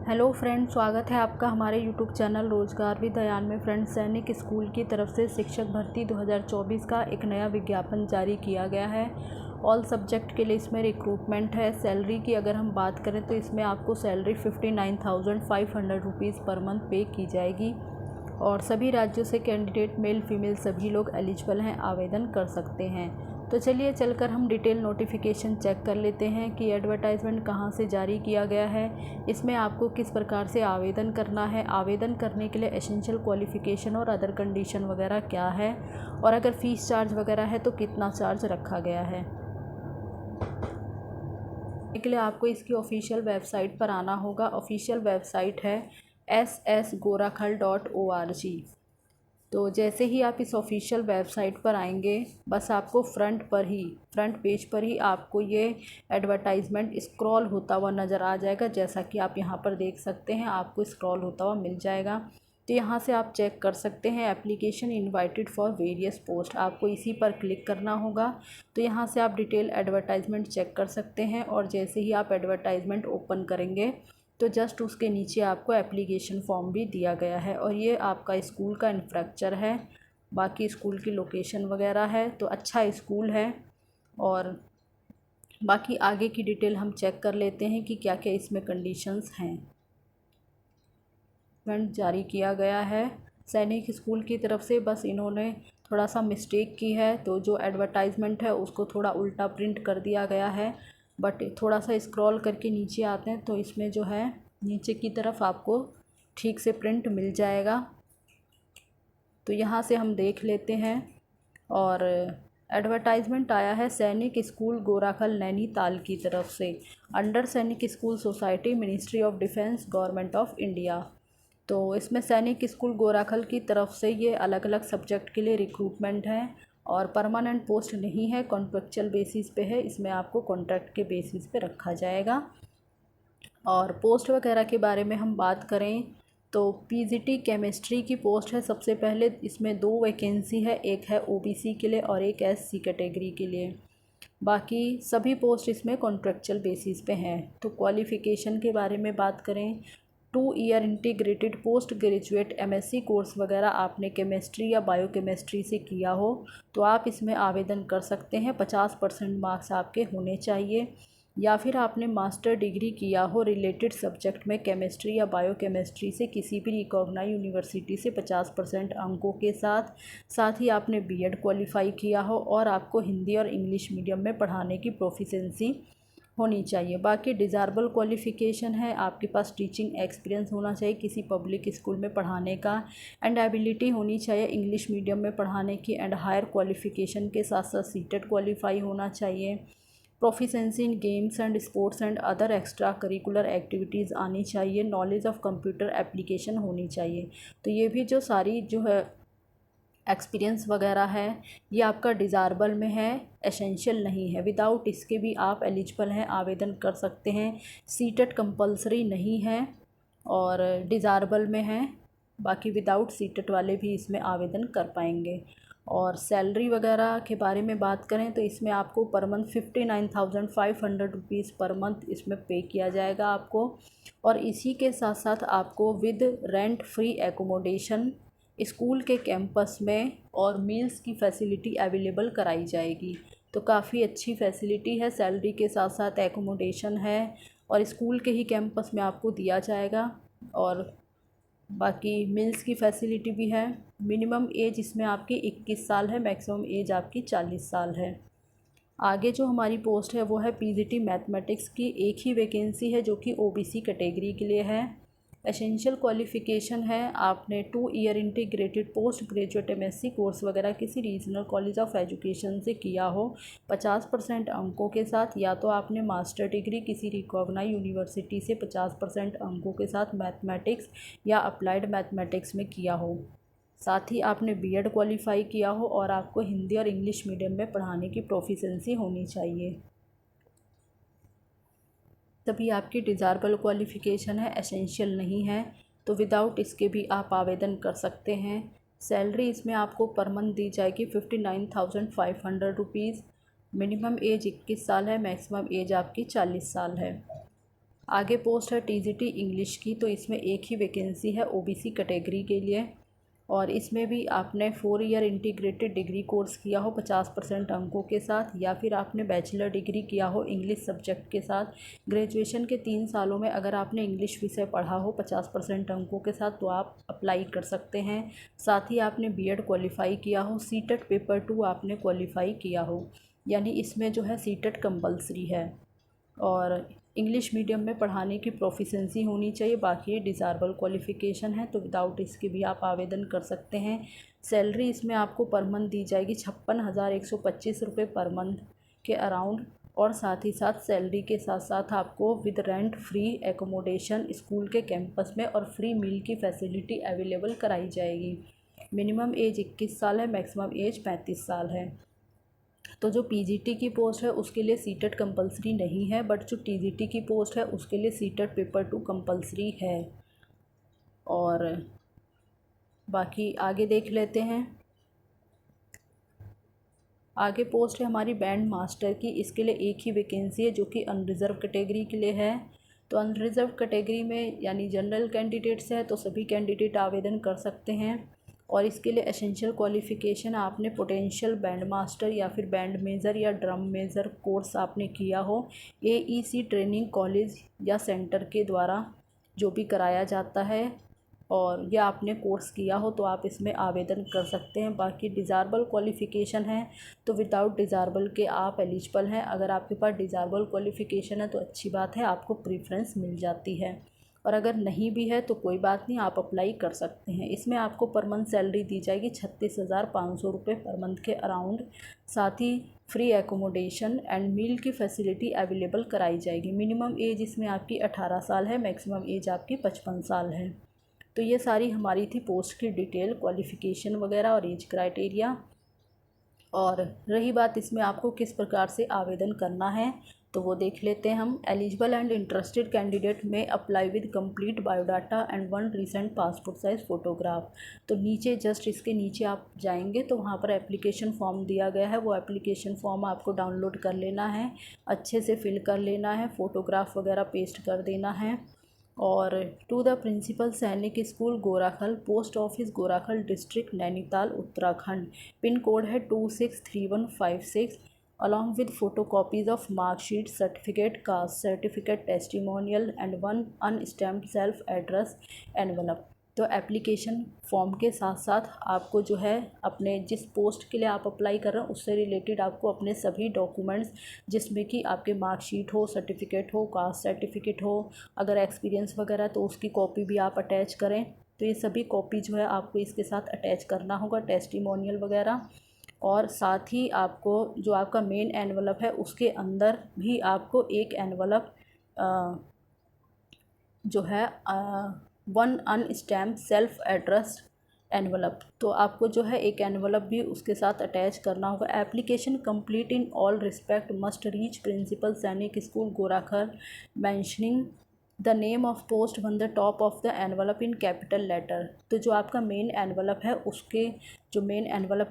Hello friends, स्वागत है आपका हमारे यूट्यूब चैनल रोजगार विद अयान में। फ्रेंड्स, सैनिक स्कूल की तरफ से शिक्षक भर्ती 2024 का एक नया विज्ञापन जारी किया गया है। ऑल सब्जेक्ट के लिए इसमें रिक्रूटमेंट है। सैलरी की अगर हम बात करें तो इसमें आपको सैलरी 59,500 रुपीज़ पर मंथ पे की जाएगी और सभी राज्यों से कैंडिडेट मेल फीमेल सभी लोग एलिजिबल हैं, आवेदन कर सकते हैं। तो चलिए चलकर हम डिटेल नोटिफिकेशन चेक कर लेते हैं कि एडवर्टाइजमेंट कहाँ से जारी किया गया है, इसमें आपको किस प्रकार से आवेदन करना है, आवेदन करने के लिए एसेंशियल क्वालिफ़िकेशन और अदर कंडीशन वगैरह क्या है, और अगर फ़ीस चार्ज वगैरह है तो कितना चार्ज रखा गया है। इसके लिए आपको इसकी ऑफिशियल वेबसाइट पर आना होगा। ऑफिशियल वेबसाइट है ssgorakhal.org। तो जैसे ही आप इस ऑफिशियल वेबसाइट पर आएंगे, बस आपको फ्रंट पेज पर ही आपको ये एडवर्टाइजमेंट स्क्रॉल होता हुआ नज़र आ जाएगा। जैसा कि आप यहाँ पर देख सकते हैं, आपको स्क्रॉल होता हुआ मिल जाएगा। तो यहाँ से आप चेक कर सकते हैं application invited for various post, आपको इसी पर क्लिक करना होगा। तो यहाँ से आप डिटेल एडवर्टाइजमेंट चेक कर सकते हैं और जैसे ही आप एडवर्टाइजमेंट ओपन करेंगे तो जस्ट उसके नीचे आपको एप्लीकेशन फॉर्म भी दिया गया है और ये आपका स्कूल का इंफ्रास्ट्रक्चर है, बाकी स्कूल की लोकेशन वगैरह है। तो अच्छा स्कूल है और बाकी आगे की डिटेल हम चेक कर लेते हैं कि क्या क्या इसमें कंडीशंस हैं। जारी किया गया है सैनिक स्कूल की तरफ से, बस इन्होंने थोड़ा सा मिस्टेक की है, तो जो एडवर्टाइजमेंट है उसको थोड़ा उल्टा प्रिंट कर दिया गया है। बट थोड़ा सा स्क्रॉल करके नीचे आते हैं तो इसमें जो है नीचे की तरफ आपको ठीक से प्रिंट मिल जाएगा। तो यहाँ से हम देख लेते हैं और एडवर्टाइजमेंट आया है सैनिक स्कूल गोराखल नैनीताल की तरफ से, अंडर सैनिक school society, ministry of defence, government of India. तो इसमें सैनिक स्कूल गोराखल की तरफ से ये अलग अलग सब्जेक्ट के लिए रिक्रूटमेंट है और परमानेंट पोस्ट नहीं है, कॉन्ट्रैक्चुअल बेसिस पे है। इसमें आपको कॉन्ट्रैक्ट के बेसिस पे रखा जाएगा। और पोस्ट वगैरह के बारे में हम बात करें तो पीजीटी केमिस्ट्री की पोस्ट है। सबसे पहले इसमें 2 वैकेंसी है, एक है ओबीसी के लिए और एक एससी कैटेगरी के लिए। बाकी सभी पोस्ट इसमें कॉन्ट्रैक्चुअल बेसिस पे हैं। तो क्वालिफ़िकेशन के बारे में बात करें, 2 year integrated post graduate MSc course वगैरह आपने केमिस्ट्री या बायोकेमिस्ट्री से किया हो तो आप इसमें आवेदन कर सकते हैं। 50% मार्क्स आपके होने चाहिए, या फिर आपने मास्टर डिग्री किया हो रिलेटेड सब्जेक्ट में केमिस्ट्री या बायोकेमिस्ट्री से किसी भी रिकॉग्नाइज्ड यूनिवर्सिटी से 50% अंकों के साथ ही आपने बीएड क्वालिफाई किया हो और आपको हिंदी और इंग्लिश मीडियम में पढ़ाने की प्रोफिशिएंसी होनी चाहिए। बाकी डिज़ायरेबल क्वालिफ़िकेशन है, आपके पास टीचिंग एक्सपीरियंस होना चाहिए किसी पब्लिक स्कूल में पढ़ाने का, एंड एबिलिटी होनी चाहिए इंग्लिश मीडियम में पढ़ाने की, एंड हायर क्वालिफ़िकेशन के साथ साथ सीटेट क्वालिफाई होना चाहिए। Proficiency in games and sports and other extra curricular activities आनी चाहिए। नॉलेज ऑफ कंप्यूटर एप्लीकेशन होनी चाहिए। तो ये भी जो सारी जो है एक्सपीरियंस वगैरह है ये आपका डिज़ायरेबल में है, एसेंशियल नहीं है। विदाउट इसके भी आप एलिजिबल हैं, आवेदन कर सकते हैं। सीटेट कंपलसरी नहीं है और डिज़ायरेबल में है। बाकी विदाउट सीटेट वाले भी इसमें आवेदन कर पाएंगे। और सैलरी वगैरह के बारे में बात करें तो इसमें आपको per month 59,500 rupees per month इसमें पे किया जाएगा आपको, और इसी के साथ साथ आपको with rent free accommodation school के कैंपस में और मील्स की फैसिलिटी अवेलेबल कराई जाएगी। तो काफ़ी अच्छी फैसिलिटी है, सैलरी के साथ साथ एकोमोडेशन है और स्कूल के ही कैंपस में आपको दिया जाएगा, और बाकी मील्स की फैसिलिटी भी है। मिनिमम एज इसमें आपकी 21 साल है, मैक्सिमम एज आपकी 40 साल है। आगे जो हमारी पोस्ट है वो है पीजीटी मैथमेटिक्स की, एक ही वैकेंसी है जो कि ओबीसी कैटेगरी के लिए है। एसेंशियल क्वालिफ़िकेशन है, आपने 2 year integrated post graduate MSc course वगैरह किसी रीजनल कॉलेज ऑफ एजुकेशन से किया हो 50% अंकों के साथ, या तो आपने मास्टर डिग्री किसी रिकॉग्नाइज्ड यूनिवर्सिटी से 50% अंकों के साथ मैथमेटिक्स या अप्लाइड मैथमेटिक्स में किया हो, साथ ही आपने बीएड क्वालिफाई किया हो और आपको हिंदी और इंग्लिश मीडियम में पढ़ाने की प्रोफिशिएंसी होनी चाहिए। तभी आपकी डिज़ायरेबल क्वालिफ़िकेशन है, एसेंशियल नहीं है। तो विदाउट इसके भी आप आवेदन कर सकते हैं। सैलरी इसमें आपको पर मंथ दी जाएगी 59,500 रुपीज़। मिनिमम एज 21 साल है, मैक्सिमम एज आपकी 40 साल है। आगे पोस्ट है टीजीटी इंग्लिश की, तो इसमें एक ही वैकेंसी है ओबीसी कैटेगरी के लिए, और इसमें भी आपने 4 ईयर इंटीग्रेटेड डिग्री कोर्स किया हो 50% अंकों के साथ, या फिर आपने बैचलर डिग्री किया हो इंग्लिश सब्जेक्ट के साथ। ग्रेजुएशन के 3 सालों में अगर आपने इंग्लिश विषय पढ़ा हो 50% अंकों के साथ तो आप अप्लाई कर सकते हैं। साथ ही आपने बीएड क्वालिफाई किया हो, सीटेट पेपर 2 आपने क्वालिफाई किया हो, यानी इसमें जो है सीटेट कंपलसरी है, और इंग्लिश मीडियम में पढ़ाने की प्रोफिशेंसी होनी चाहिए। बाकी ये डिज़ायरेबल क्वालिफ़िकेशन है, तो विदाउट इसके भी आप आवेदन कर सकते हैं। सैलरी इसमें आपको पर मंथ दी जाएगी 56,125 रुपये पर मंथ के अराउंड, और साथ ही साथ सैलरी के साथ साथ आपको with rent free accommodation school के कैंपस में और फ्री मील की फैसिलिटी अवेलेबल कराई जाएगी। मिनिमम एज 21 साल है, मैक्सिमम एज 35 साल है। तो जो पीजीटी की पोस्ट है उसके लिए सीटेट कंपलसरी नहीं है, बट जो टीजीटी की पोस्ट है उसके लिए सीटेट पेपर 2 कंपलसरी है। और बाकी आगे देख लेते हैं। आगे पोस्ट है हमारी बैंड मास्टर की, इसके लिए एक ही वैकेंसी है जो कि अनरिज़र्व कैटेगरी के लिए है। तो अनरिज़र्व कैटेगरी में यानी जनरल कैंडिडेट्स है तो सभी कैंडिडेट आवेदन कर सकते हैं, और इसके लिए एसेंशियल क्वालिफ़िकेशन आपने पोटेंशियल बैंड मास्टर या फिर बैंड मेजर या ड्रम मेजर कोर्स आपने किया हो एईसी ट्रेनिंग कॉलेज या सेंटर के द्वारा जो भी कराया जाता है, और या आपने कोर्स किया हो तो आप इसमें आवेदन कर सकते हैं। बाकी डिज़ायरेबल क्वालिफ़िकेशन है तो विदाउट डिज़ायरेबल के आप एलिजिबल हैं। अगर आपके पास डिज़ायरेबल क्वालिफ़िकेशन है तो अच्छी बात है, आपको प्रेफरेंस मिल जाती है, और अगर नहीं भी है तो कोई बात नहीं, आप अप्लाई कर सकते हैं। इसमें आपको पर मंथ सैलरी दी जाएगी 36,500 रुपये पर मंथ के अराउंड। साथ ही फ्री एकोमोडेशन एंड मील की फैसिलिटी अवेलेबल कराई जाएगी। मिनिमम एज इसमें आपकी 18 साल है, मैक्सिमम एज आपकी 55 साल है। तो ये सारी हमारी थी पोस्ट की डिटेल, क्वालिफ़िकेशन वगैरह और एज क्राइटेरिया। और रही बात इसमें आपको किस प्रकार से आवेदन करना है तो वो देख लेते हैं हम। एलिजिबल एंड इंटरेस्टेड कैंडिडेट में apply with complete biodata and 1 recent passport size photograph. तो नीचे जस्ट इसके नीचे आप जाएंगे तो वहाँ पर एप्लीकेशन फॉर्म दिया गया है, वो एप्लीकेशन फॉर्म आपको डाउनलोड कर लेना है, अच्छे से फिल कर लेना है, फ़ोटोग्राफ वगैरह पेस्ट कर देना है। और to the principal Sainik school Ghorakhal, post office Ghorakhal district Nainital Uttarakhand, pin code है 263156, along with photocopies of mark sheet, certificate, caste certificate, testimonial and 1 unstamped self address envelope। तो एप्लीकेशन फॉर्म के साथ साथ आपको जो है अपने जिस पोस्ट के लिए आप अप्लाई कर रहे हैं उससे रिलेटेड आपको अपने सभी डॉक्यूमेंट्स, जिसमें कि आपके मार्कशीट हो, सर्टिफिकेट हो, कास्ट सर्टिफिकेट हो, अगर एक्सपीरियंस वगैरह तो उसकी कॉपी भी आप अटैच करें। तो ये सभी कॉपी जो है आपको इसके साथ अटैच करना होगा, टेस्टिमोनियल वगैरह। और साथ ही आपको जो आपका मेन एनवलप है उसके अंदर भी आपको एक एनवलप जो है 1 अनस्टैम्प सेल्फ एड्रेस एनवलप, तो आपको जो है एक एनवलप भी उसके साथ अटैच करना होगा। Application complete in all respect must reach principal Sainik school Ghorakhal mentioning the name of post on the top of the envelope in capital letter. तो जो आपका मेन एनवलप है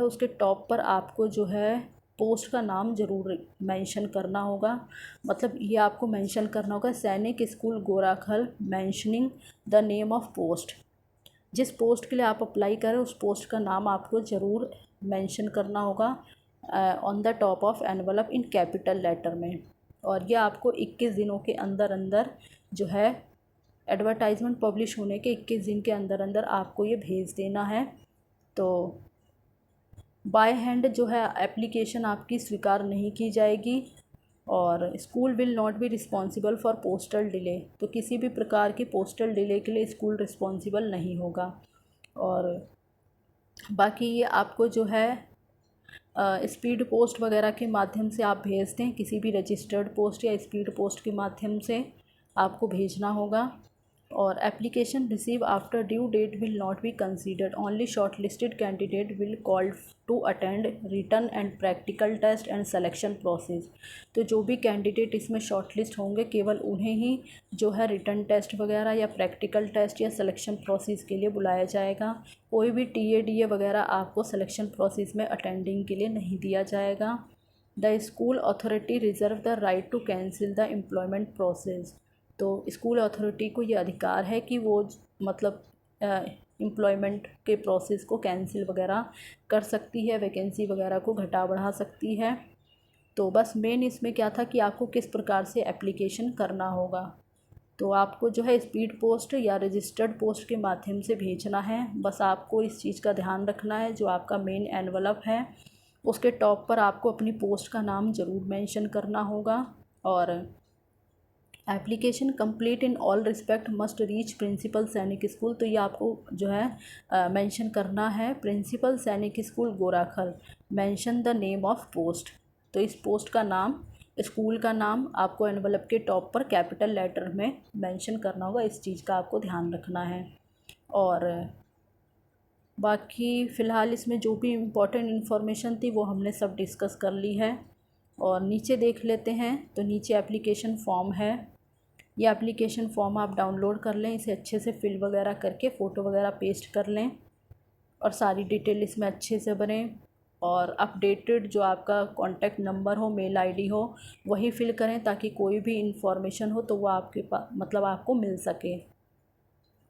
उसके टॉप पर आपको जो है पोस्ट का नाम ज़रूर मेंशन करना होगा, मतलब ये आपको मेंशन करना होगा Sainik school Ghorakhal mentioning the name of post. जिस पोस्ट के लिए आप अप्लाई करें उस पोस्ट का नाम आपको ज़रूर मेंशन करना होगा on the top of envelope in capital letter में। और ये आपको 21 दिनों के अंदर अंदर जो है एडवर्टाइजमेंट पब्लिश होने के 21 दिन के अंदर अंदर आपको ये भेज देना है। तो बाय हैंड जो है एप्लीकेशन आपकी स्वीकार नहीं की जाएगी, और school will not be responsible for postal delay. तो किसी भी प्रकार की पोस्टल डिले के लिए स्कूल रिस्पॉन्सिबल नहीं होगा। और बाकी ये आपको जो है स्पीड पोस्ट वगैरह के माध्यम से आप भेजते हैं, किसी भी रजिस्टर्ड पोस्ट या स्पीड पोस्ट के माध्यम से आपको भेजना होगा। और application receive after due date will not be considered, only short listed candidate will called to attend written and practical test and selection process. तो जो भी कैंडिडेट इसमें शॉर्ट लिस्ट होंगे केवल उन्हें ही जो है रिटन टेस्ट वगैरह या प्रैक्टिकल टेस्ट या सिलेक्शन प्रोसेस के लिए बुलाया जाएगा। कोई भी टीए वगैरह आपको सिलेक्शन प्रोसेस में अटेंडिंग के लिए नहीं दिया जाएगा। The school authority reserve the right to cancel the employment process. तो स्कूल अथॉरिटी को ये अधिकार है कि वो मतलब एम्प्लॉयमेंट के प्रोसेस को कैंसिल वगैरह कर सकती है, वैकेंसी वगैरह को घटा बढ़ा सकती है। तो बस मेन इसमें क्या था कि आपको किस प्रकार से एप्लीकेशन करना होगा। तो आपको जो है स्पीड पोस्ट या रजिस्टर्ड पोस्ट के माध्यम से भेजना है। बस आपको इस चीज़ का ध्यान रखना है, जो आपका मेन एनवलप है उसके टॉप पर आपको अपनी पोस्ट का नाम ज़रूर मेंशन करना होगा। और application complete in all respect must reach principal Sainik school, तो ये आपको जो है मेंशन करना है, principal Sainik school Ghorakhal, mention the name of post. तो इस पोस्ट का नाम, स्कूल का नाम आपको एनवलप के टॉप पर कैपिटल लेटर में मेंशन करना होगा। इस चीज़ का आपको ध्यान रखना है। और बाकी फ़िलहाल इसमें जो भी इम्पोर्टेंट इन्फॉर्मेशन थी वो हमने सब डिस्कस कर ली है। और नीचे देख लेते हैं, तो नीचे एप्लीकेशन फॉर्म है। ये एप्लीकेशन फॉर्म आप डाउनलोड कर लें, इसे अच्छे से फिल वगैरह करके फ़ोटो वगैरह पेस्ट कर लें और सारी डिटेल इसमें अच्छे से भरें। और अपडेटेड जो आपका कॉन्टैक्ट नंबर हो, मेल आईडी हो, वही फिल करें ताकि कोई भी इंफॉर्मेशन हो तो वो आपके पास मतलब आपको मिल सके।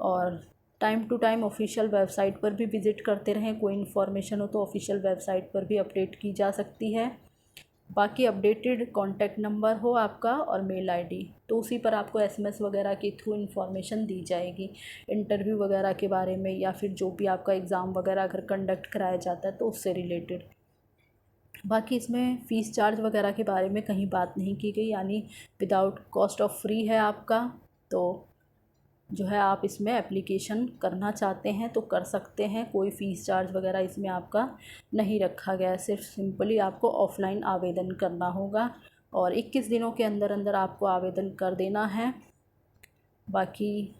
और time to time official website पर भी विज़िट करते रहें, कोई इन्फॉर्मेशन हो तो ऑफिशियल वेबसाइट पर भी अपडेट की जा सकती है। बाकी अपडेटेड कॉन्टैक्ट नंबर हो आपका और मेल आईडी, तो उसी पर आपको एसएमएस वगैरह के थ्रू इन्फॉर्मेशन दी जाएगी इंटरव्यू वगैरह के बारे में, या फिर जो भी आपका एग्ज़ाम वगैरह अगर कंडक्ट कराया जाता है तो उससे रिलेटेड। बाकी इसमें फ़ीस चार्ज वगैरह के बारे में कहीं बात नहीं की गई, यानी विदाउट कॉस्ट ऑफ फ्री है आपका। तो जो है आप इसमें एप्लीकेशन करना चाहते हैं तो कर सकते हैं, कोई फ़ीस चार्ज वगैरह इसमें आपका नहीं रखा गया है। सिर्फ सिंपली आपको ऑफ़लाइन आवेदन करना होगा और 21 दिनों के अंदर अंदर आपको आवेदन कर देना है। बाकी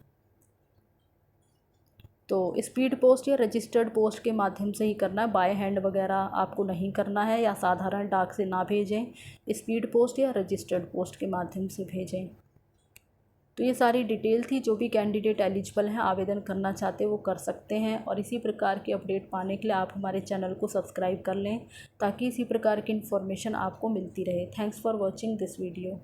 तो स्पीड पोस्ट या रजिस्टर्ड पोस्ट के माध्यम से ही करना है, बाय हैंड वगैरह आपको नहीं करना है, या साधारण डाक से ना भेजें, स्पीड पोस्ट या रजिस्टर्ड पोस्ट के माध्यम से भेजें। तो ये सारी डिटेल थी, जो भी कैंडिडेट एलिजिबल हैं आवेदन करना चाहते हैं वो कर सकते हैं। और इसी प्रकार की अपडेट पाने के लिए आप हमारे चैनल को सब्सक्राइब कर लें ताकि इसी प्रकार की इन्फॉर्मेशन आपको मिलती रहे। Thanks for watching this video.